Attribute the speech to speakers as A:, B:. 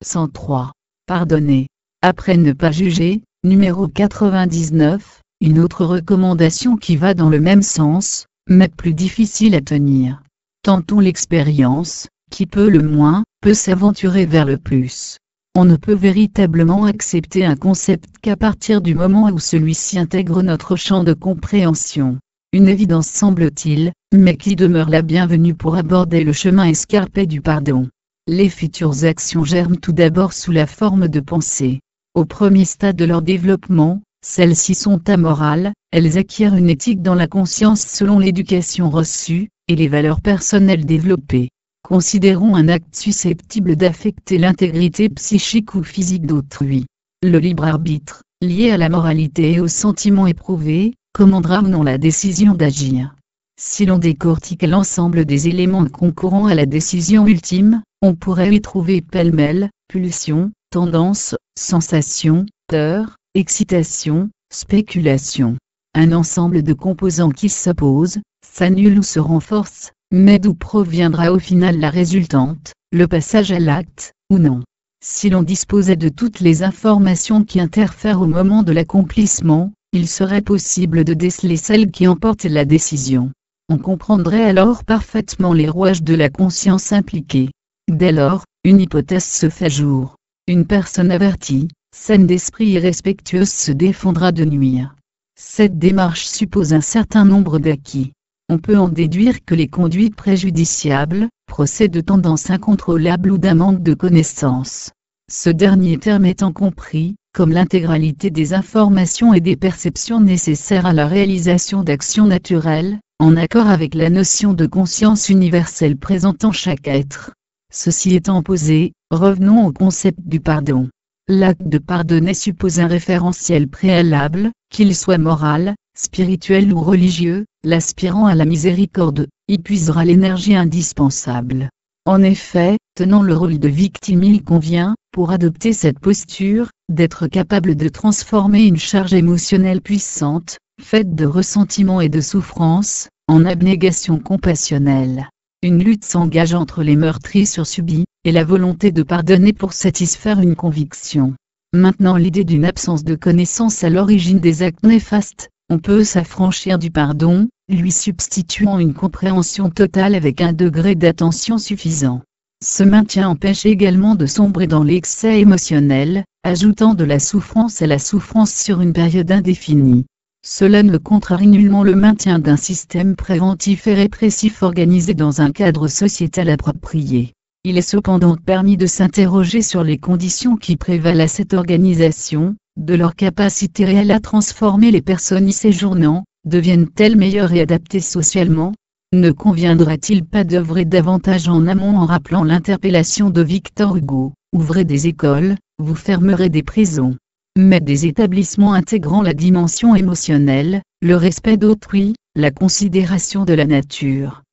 A: 103. Pardonner. Après ne pas juger, numéro 99, une autre recommandation qui va dans le même sens, mais plus difficile à tenir. Tentons l'expérience, qui peut le moins, peut s'aventurer vers le plus. On ne peut véritablement accepter un concept qu'à partir du moment où celui-ci intègre notre champ de compréhension. Une évidence semble-t-il, mais qui demeure la bienvenue pour aborder le chemin escarpé du pardon. Les futures actions germent tout d'abord sous la forme de pensées. Au premier stade de leur développement, celles-ci sont amorales, elles acquièrent une éthique dans la conscience selon l'éducation reçue, et les valeurs personnelles développées. Considérons un acte susceptible d'affecter l'intégrité psychique ou physique d'autrui. Le libre arbitre, lié à la moralité et aux sentiments éprouvés, commandera ou non la décision d'agir. Si l'on décortique l'ensemble des éléments concourant à la décision ultime, on pourrait y trouver pêle-mêle, pulsion, tendance, sensation, peur, excitation, spéculation. Un ensemble de composants qui s'opposent, s'annulent ou se renforcent, mais d'où proviendra au final la résultante, le passage à l'acte, ou non. Si l'on disposait de toutes les informations qui interfèrent au moment de l'accomplissement, il serait possible de déceler celle qui emporte la décision. On comprendrait alors parfaitement les rouages de la conscience impliquée. Dès lors, une hypothèse se fait jour. Une personne avertie, saine d'esprit et respectueuse se défendra de nuire. Cette démarche suppose un certain nombre d'acquis. On peut en déduire que les conduites préjudiciables procèdent de tendances incontrôlables ou d'un manque de connaissances. Ce dernier terme étant compris, comme l'intégralité des informations et des perceptions nécessaires à la réalisation d'actions naturelles, en accord avec la notion de conscience universelle présente en chaque être. Ceci étant posé, revenons au concept du pardon. L'acte de pardonner suppose un référentiel préalable, qu'il soit moral, spirituel ou religieux. L'aspirant à la miséricorde y puisera l'énergie indispensable. En effet, tenant le rôle de victime, il convient, pour adopter cette posture, d'être capable de transformer une charge émotionnelle puissante, faite de ressentiment et de souffrance, en abnégation compassionnelle. Une lutte s'engage entre les meurtrissures subies, et la volonté de pardonner pour satisfaire une conviction. Maintenant, l'idée d'une absence de connaissance à l'origine des actes néfastes, on peut s'affranchir du pardon, lui substituant une compréhension totale avec un degré d'attention suffisant. Ce maintien empêche également de sombrer dans l'excès émotionnel, ajoutant de la souffrance à la souffrance sur une période indéfinie. Cela ne contrarie nullement le maintien d'un système préventif et répressif organisé dans un cadre sociétal approprié. Il est cependant permis de s'interroger sur les conditions qui prévalent à cette organisation, de leur capacité réelle à transformer les personnes y séjournant, deviennent-elles meilleures et adaptées socialement? Ne conviendrait-il pas d'œuvrer davantage en amont en rappelant l'interpellation de Victor Hugo, ouvrez des écoles, vous fermerez des prisons. Mais des établissements intégrant la dimension émotionnelle, le respect d'autrui, la considération de la nature,